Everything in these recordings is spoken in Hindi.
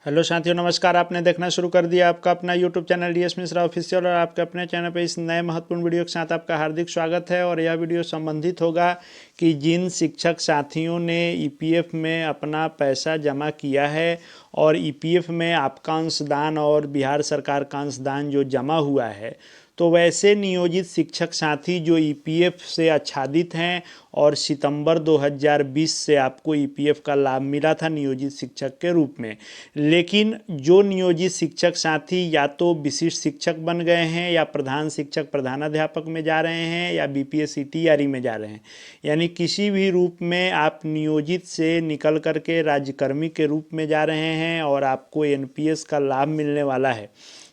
हेलो साथियों, नमस्कार। आपने देखना शुरू कर दिया आपका अपना YouTube channel DS Mishra official, और आपके अपने चैनल पे इस नए महत्वपूर्ण वीडियो के साथ आपका हार्दिक स्वागत है। और यह वीडियो संबंधित होगा कि जिन शिक्षक साथियों ने ईपीएफ में अपना पैसा जमा किया है और ईपीएफ में आपका अंशदान और बिहार सरकार का अंशदान जो जमा हुआ है, तो वैसे नियोजित शिक्षक साथी जो ईपीएफ से आच्छादित हैं और सितंबर 2020 से आपको ईपीएफ का लाभ मिला था नियोजित शिक्षक के रूप में, लेकिन जो नियोजित शिक्षक साथी या तो विशिष्ट शिक्षक बन गए हैं या प्रधान शिक्षक प्रधानाध्यापक में जा रहे हैं या बीपीएससी टीआरई में जा रहे हैं, यानी किसी भी रूप में आप नियोजित से निकल करके राज्यकर्मी के रूप में जा रहे हैं और आपको एनपीएस का लाभ मिलने वाला है,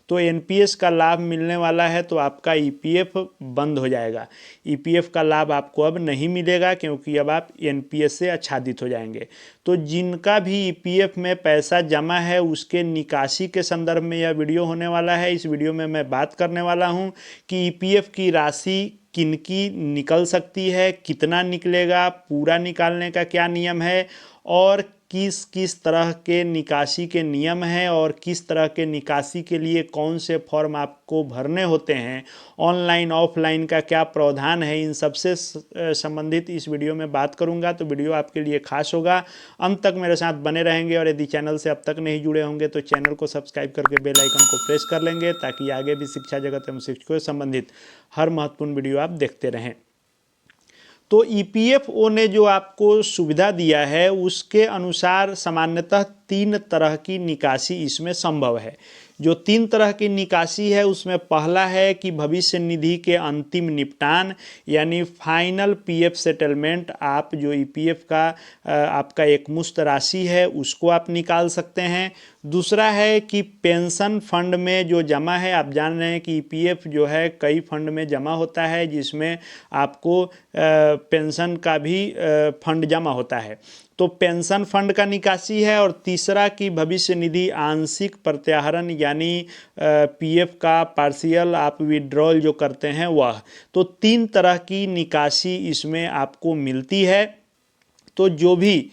तो एनपीएस का लाभ मिलने वाला है तो आपका ईपीएफ बंद हो जाएगा। ईपीएफ का लाभ आपको अब नहीं मिलेगा क्योंकि अब आप एनपीएस से आच्छादित हो जाएंगे। तो जिनका भी ईपीएफ में पैसा जमा है उसके निकासी के संदर्भ में यह वीडियो होने वाला है। इस वीडियो में मैं बात करने वाला हूं कि ईपीएफ की राशि किनकी निकल सकती है, कितना निकलेगा, पूरा निकालने का क्या नियम है और किस किस तरह के निकासी के नियम हैं और किस तरह के निकासी के लिए कौन से फॉर्म आपको भरने होते हैं, ऑनलाइन ऑफलाइन का क्या प्रावधान है, इन सबसे संबंधित इस वीडियो में बात करूंगा। तो वीडियो आपके लिए खास होगा, अंत तक मेरे साथ बने रहेंगे। और यदि चैनल से अब तक नहीं जुड़े होंगे तो चैनल को सब्सक्राइब करके बेल आइकन को प्रेस कर लेंगे ताकि आगे भी शिक्षा जगत एवं शिक्षकों से संबंधित हर महत्वपूर्ण वीडियो आप देखते रहें। तो ईपीएफओ ने जो आपको सुविधा दिया है उसके अनुसार सामान्यतः 3 तरह की निकासी इसमें संभव है। जो 3 तरह की निकासी है उसमें पहला है कि भविष्य निधि के अंतिम निपटान, यानी फाइनल पीएफ सेटलमेंट। आप जो ईपीएफ का आपका एकमुश्त राशि है उसको आप निकाल सकते हैं। दूसरा है कि पेंशन फंड में जो जमा है, आप जान रहे हैं कि ईपीएफ जो है कई फंड में जमा होता है जिसमें आपको पेंशन का भी फंड जमा होता है, तो पेंशन फंड का निकासी है। और तीसरा कि भविष्य निधि आंशिक प्रत्याहरण, यानी पीएफ का पार्शियल आप विड्रॉल जो करते हैं वह। तो 3 तरह की निकासी इसमें आपको मिलती है। तो जो भी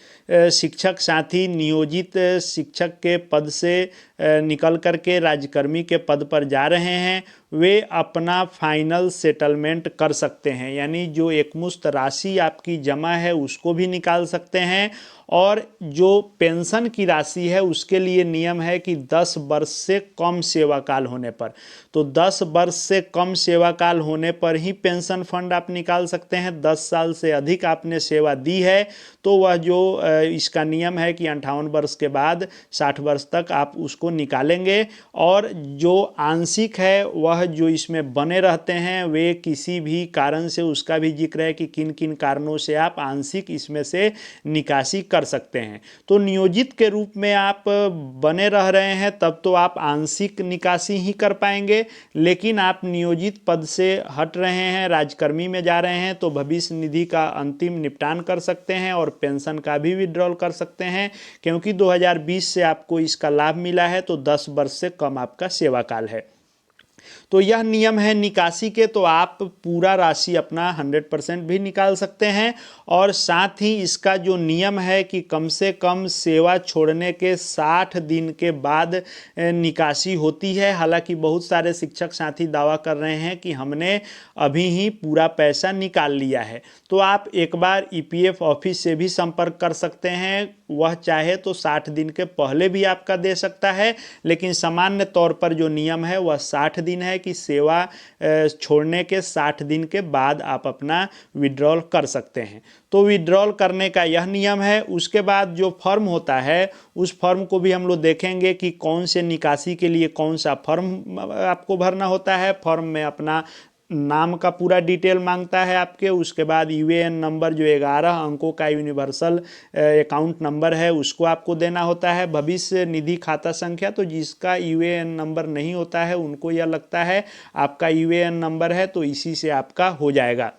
शिक्षक साथी नियोजित शिक्षक के पद से निकल करके राज्यकर्मी के पद पर जा रहे हैं वे अपना फाइनल सेटलमेंट कर सकते हैं, यानी जो एकमुश्त राशि आपकी जमा है उसको भी निकाल सकते हैं। और जो पेंशन की राशि है उसके लिए नियम है कि 10 वर्ष से कम सेवा काल होने पर, तो 10 वर्ष से कम सेवा काल होने पर ही पेंशन फंड आप निकाल सकते हैं। 10 साल से अधिक आपने सेवा दी है तो वह जो इसका नियम है कि 58 वर्ष के बाद 60 वर्ष तक आप उसको निकालेंगे। और जो आंशिक है वह जो इसमें बने रहते हैं वे किसी भी कारण से, उसका भी जिक्र है कि किन किन कारणों से आप आंशिक इसमें से निकासी कर सकते हैं। तो नियोजित के रूप में आप बने रह रहे हैं तब तो आप आंशिक निकासी ही कर पाएंगे, लेकिन आप नियोजित पद से हट रहे हैं, राजकर्मी में जा रहे हैं, तो भविष्य निधि का अंतिम निपटान कर सकते हैं और पेंशन का भी विड्रॉल कर सकते हैं। क्योंकि 2020 से आपको इसका लाभ मिला है तो 10 वर्ष से कम आपका सेवा काल है। तो यह नियम है निकासी के, तो आप पूरा राशि अपना 100% भी निकाल सकते हैं। और साथ ही इसका जो नियम है कि कम से कम सेवा छोड़ने के 60 दिन के बाद निकासी होती है। हालांकि बहुत सारे शिक्षक साथी दावा कर रहे हैं कि हमने अभी ही पूरा पैसा निकाल लिया है, तो आप एक बार ईपीएफ ऑफिस से भी संपर्क कर सकते हैं। वह चाहे तो 60 दिन के पहले भी आपका दे सकता है, लेकिन सामान्य तौर पर जो नियम है वह 60 दिन है कि सेवा छोड़ने के 60 दिन के बाद आप अपना विड्रॉल कर सकते हैं। तो विड्रॉल करने का यह नियम है। उसके बाद जो फॉर्म होता है उस फॉर्म को भी हम लोग देखेंगे कि कौन से निकासी के लिए कौन सा फॉर्म आपको भरना होता है। फॉर्म में अपना नाम का पूरा डिटेल मांगता है आपके, उसके बाद यूएएन नंबर जो 11 अंकों का यूनिवर्सल अकाउंट नंबर है उसको आपको देना होता है। भविष्य निधि खाता संख्या, तो जिसका यूएएन नंबर नहीं होता है उनको यह लगता है आपका यूएएन नंबर है तो इसी से आपका हो जाएगा।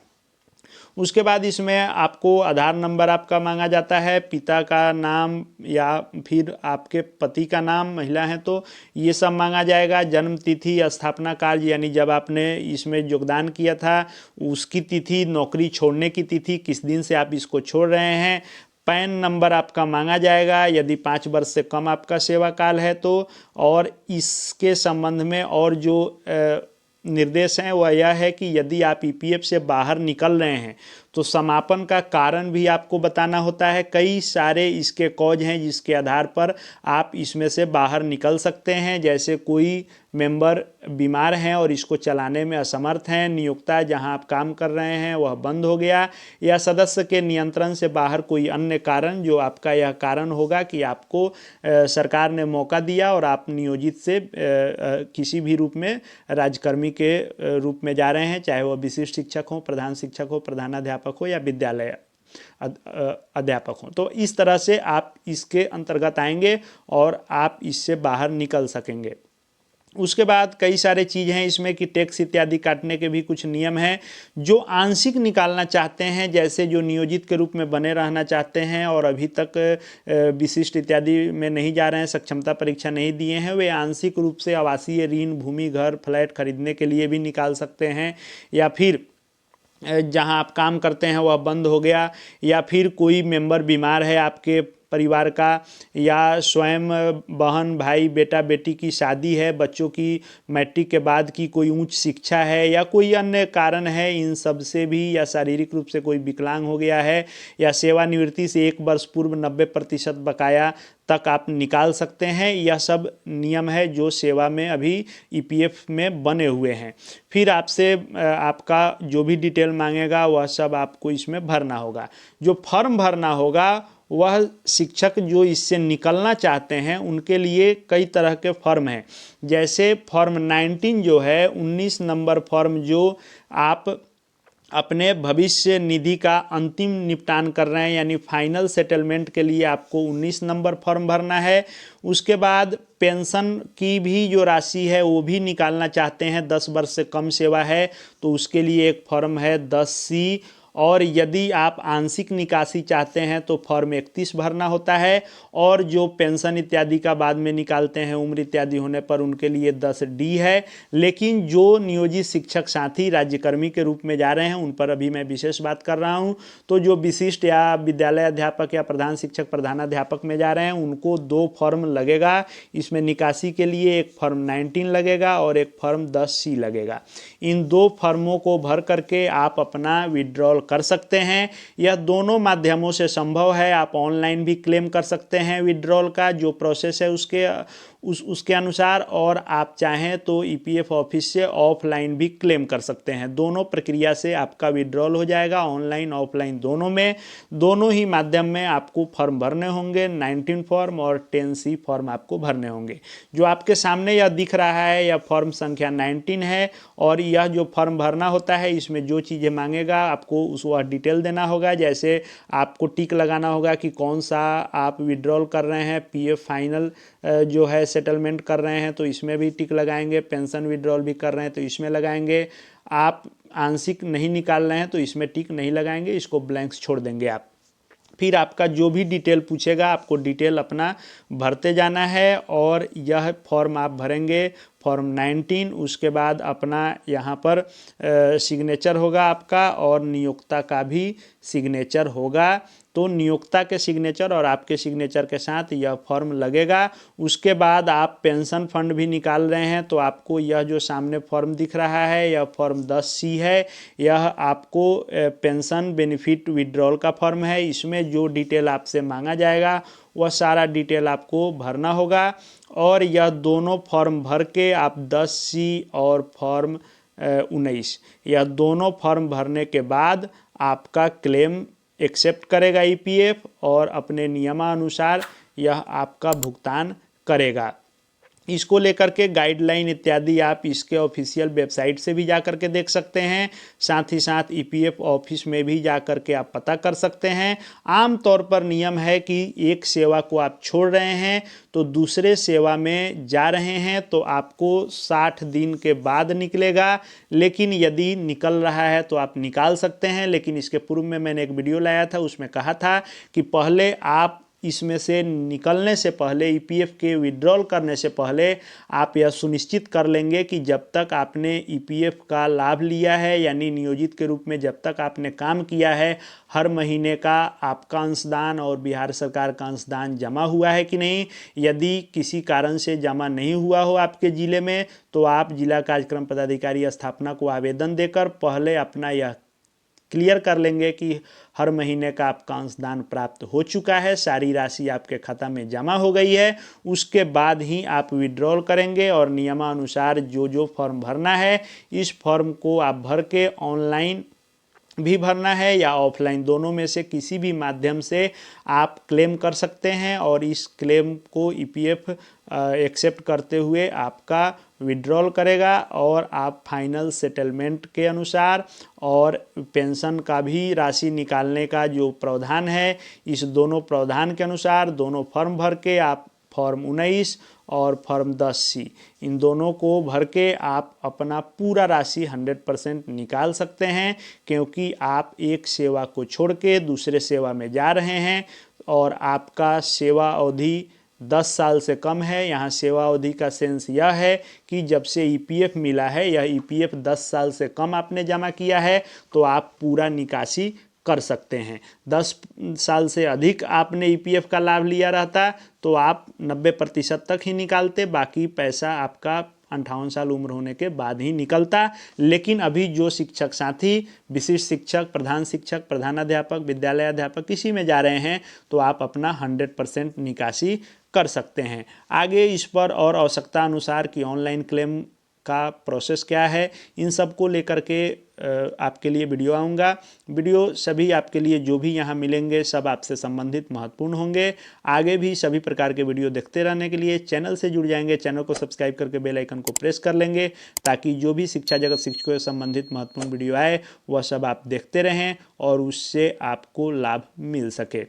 उसके बाद इसमें आपको आधार नंबर आपका मांगा जाता है, पिता का नाम या फिर आपके पति का नाम, महिला हैं तो ये सब मांगा जाएगा। जन्म तिथि, स्थापना कार्य यानी जब आपने इसमें योगदान किया था उसकी तिथि, नौकरी छोड़ने की तिथि, किस दिन से आप इसको छोड़ रहे हैं, पैन नंबर आपका मांगा जाएगा यदि 5 वर्ष से कम आपका सेवा काल है तो। और इसके संबंध में और जो निर्देश हैं वह यह है कि यदि आप ईपीएफ से बाहर निकल रहे हैं तो समापन का कारण भी आपको बताना होता है। कई सारे इसके कॉज हैं जिसके आधार पर आप इसमें से बाहर निकल सकते हैं, जैसे कोई मेंबर बीमार हैं और इसको चलाने में असमर्थ हैं, नियोक्ता जहां आप काम कर रहे हैं वह बंद हो गया, या सदस्य के नियंत्रण से बाहर कोई अन्य कारण जो आपका यह कारण होगा कि आपको सरकार ने मौका दिया और आप नियोजित से किसी भी रूप में राजकर्मी के रूप में जा रहे हैं, चाहे वह विशिष्ट शिक्षक हो, प्रधान शिक्षक हो, प्रधानाध्यापक हो या विद्यालय अध्यापक हो। तो इस तरह से आप इसके अंतर्गत आएंगे और आप इससे बाहर निकल सकेंगे। उसके बाद कई सारे चीज़ हैं इसमें कि टैक्स इत्यादि काटने के भी कुछ नियम हैं। जो आंशिक निकालना चाहते हैं, जैसे जो नियोजित के रूप में बने रहना चाहते हैं और अभी तक विशिष्ट इत्यादि में नहीं जा रहे हैं, सक्षमता परीक्षा नहीं दिए हैं, वे आंशिक रूप से आवासीय ऋण, भूमि, घर, फ्लैट खरीदने के लिए भी निकाल सकते हैं, या फिर जहां आप काम करते हैं वह बंद हो गया, या फिर कोई मेंबर बीमार है आपके परिवार का, या स्वयं बहन, भाई, बेटा, बेटी की शादी है, बच्चों की मैट्रिक के बाद की कोई उच्च शिक्षा है, या कोई अन्य कारण है, इन सब से भी, या शारीरिक रूप से कोई विकलांग हो गया है, या सेवानिवृत्ति से 1 वर्ष पूर्व 90% बकाया तक आप निकाल सकते हैं। यह सब नियम है जो सेवा में अभी ईपीएफ में बने हुए हैं। फिर आपसे आपका जो भी डिटेल मांगेगा वह सब आपको इसमें भरना होगा। जो फॉर्म भरना होगा वह शिक्षक जो इससे निकलना चाहते हैं उनके लिए कई तरह के फॉर्म हैं, जैसे फॉर्म 19 जो है 19 नंबर फॉर्म, जो आप अपने भविष्य निधि का अंतिम निपटान कर रहे हैं यानी फाइनल सेटलमेंट के लिए आपको 19 नंबर फॉर्म भरना है। उसके बाद पेंशन की भी जो राशि है वो भी निकालना चाहते हैं, 10 वर्ष से कम सेवा है तो उसके लिए एक फॉर्म है 10C। और यदि आप आंशिक निकासी चाहते हैं तो फॉर्म 31 भरना होता है। और जो पेंशन इत्यादि का बाद में निकालते हैं उम्र इत्यादि होने पर, उनके लिए 10D है। लेकिन जो नियोजित शिक्षक साथी राज्यकर्मी के रूप में जा रहे हैं उन पर अभी मैं विशेष बात कर रहा हूं। तो जो विशिष्ट या विद्यालय अध्यापक या प्रधान शिक्षक, प्रधानाध्यापक में जा रहे हैं उनको 2 फॉर्म लगेगा। इसमें निकासी के लिए एक फॉर्म 19 लगेगा और एक फॉर्म 10C लगेगा। इन 2 फॉर्मों को भर करके आप अपना विड्रॉल कर सकते हैं। यह दोनों माध्यमों से संभव है। आप ऑनलाइन भी क्लेम कर सकते हैं विड्रॉल का, जो प्रोसेस है उसके अनुसार, और आप चाहें तो ईपीएफ ऑफिस से ऑफलाइन भी क्लेम कर सकते हैं। दोनों प्रक्रिया से आपका विड्रॉल हो जाएगा, ऑनलाइन ऑफलाइन दोनों में। दोनों ही माध्यम में आपको फॉर्म भरने होंगे, 19 फॉर्म और 10C फॉर्म आपको भरने होंगे। जो आपके सामने यह दिख रहा है यह फॉर्म संख्या 19 है, और यह जो फॉर्म भरना होता है इसमें जो चीज़ें मांगेगा आपको वह डिटेल देना होगा। जैसे आपको टिक लगाना होगा कि कौन सा आप विड्रॉल कर रहे हैं, पीएफ फाइनल जो है सेटलमेंट कर रहे हैं तो इसमें भी टिक लगाएंगे, पेंशन विड्रॉल भी कर रहे हैं तो इसमें लगाएंगे, आप आंशिक नहीं निकाल रहे हैं तो इसमें टिक नहीं लगाएंगे, इसको ब्लैंक्स छोड़ देंगे आप। फिर आपका जो भी डिटेल पूछेगा आपको डिटेल अपना भरते जाना है, और यह फॉर्म आप भरेंगे फॉर्म 19। उसके बाद अपना यहाँ पर सिग्नेचर होगा आपका और नियोक्ता का भी सिग्नेचर होगा। तो नियोक्ता के सिग्नेचर और आपके सिग्नेचर के साथ यह फॉर्म लगेगा। उसके बाद आप पेंशन फंड भी निकाल रहे हैं तो आपको यह जो सामने फॉर्म दिख रहा है यह फॉर्म 10C है। यह आपको पेंशन बेनिफिट विड्रॉल का फॉर्म है। इसमें जो डिटेल आपसे मांगा जाएगा वह सारा डिटेल आपको भरना होगा, और यह दोनों फॉर्म भर के आप 10C और फॉर्म 19 यह दोनों फॉर्म भरने के बाद आपका क्लेम एक्सेप्ट करेगा ईपीएफ, और अपने नियमानुसार यह आपका भुगतान करेगा। इसको लेकर के गाइडलाइन इत्यादि आप इसके ऑफिशियल वेबसाइट से भी जा कर के देख सकते हैं, साथ ही साथ ईपीएफ ऑफिस में भी जा कर के आप पता कर सकते हैं। आम तौर पर नियम है कि एक सेवा को आप छोड़ रहे हैं तो दूसरे सेवा में जा रहे हैं तो आपको 60 दिन के बाद निकलेगा, लेकिन यदि निकल रहा है तो आप निकाल सकते हैं। लेकिन इसके पूर्व में मैंने एक वीडियो लाया था, उसमें कहा था कि पहले आप इसमें से निकलने से पहले, ईपीएफ के विड्रॉल करने से पहले आप यह सुनिश्चित कर लेंगे कि जब तक आपने ईपीएफ का लाभ लिया है, यानी नियोजित के रूप में जब तक आपने काम किया है, हर महीने का आपका अंशदान और बिहार सरकार का अंशदान जमा हुआ है कि नहीं। यदि किसी कारण से जमा नहीं हुआ हो आपके ज़िले में, तो आप जिला कार्यक्रम पदाधिकारी स्थापना को आवेदन देकर पहले अपना यह क्लियर कर लेंगे कि हर महीने का आपका अंशदान प्राप्त हो चुका है, सारी राशि आपके खाता में जमा हो गई है। उसके बाद ही आप विड्रॉल करेंगे और नियमानुसार जो जो फॉर्म भरना है, इस फॉर्म को आप भर के ऑनलाइन भी भरना है या ऑफलाइन, दोनों में से किसी भी माध्यम से आप क्लेम कर सकते हैं और इस क्लेम को ईपीएफ एक्सेप्ट करते हुए आपका विड्रॉल करेगा और आप फाइनल सेटलमेंट के अनुसार और पेंशन का भी राशि निकालने का जो प्रावधान है, इस दोनों प्रावधान के अनुसार दोनों फॉर्म भर के आप फॉर्म 19 और फॉर्म 10C इन दोनों को भर के आप अपना पूरा राशि 100% निकाल सकते हैं, क्योंकि आप एक सेवा को छोड़ के दूसरे सेवा में जा रहे हैं और आपका सेवा अवधि 10 साल से कम है। यहाँ सेवा अवधि का सेंस यह है कि जब से ईपीएफ मिला है, यह ईपीएफ 10 साल से कम आपने जमा किया है तो आप पूरा निकासी कर सकते हैं। 10 साल से अधिक आपने ईपीएफ का लाभ लिया रहता तो आप 90% तक ही निकालते, बाकी पैसा आपका 58 साल उम्र होने के बाद ही निकलता। लेकिन अभी जो शिक्षक साथी विशिष्ट शिक्षक, प्रधान शिक्षक, प्रधानाध्यापक, विद्यालय अध्यापक किसी में जा रहे हैं तो आप अपना 100% निकासी कर सकते हैं। आगे इस पर और आवश्यकता अनुसार कि ऑनलाइन क्लेम का प्रोसेस क्या है, इन सब को लेकर के आपके लिए वीडियो आऊँगा। वीडियो सभी आपके लिए जो भी यहाँ मिलेंगे सब आपसे संबंधित महत्वपूर्ण होंगे। आगे भी सभी प्रकार के वीडियो देखते रहने के लिए चैनल से जुड़ जाएंगे, चैनल को सब्सक्राइब करके बेल आइकन को प्रेस कर लेंगे ताकि जो भी शिक्षा जगत शिक्षकों से संबंधित महत्वपूर्ण वीडियो आए वह सब आप देखते रहें और उससे आपको लाभ मिल सके।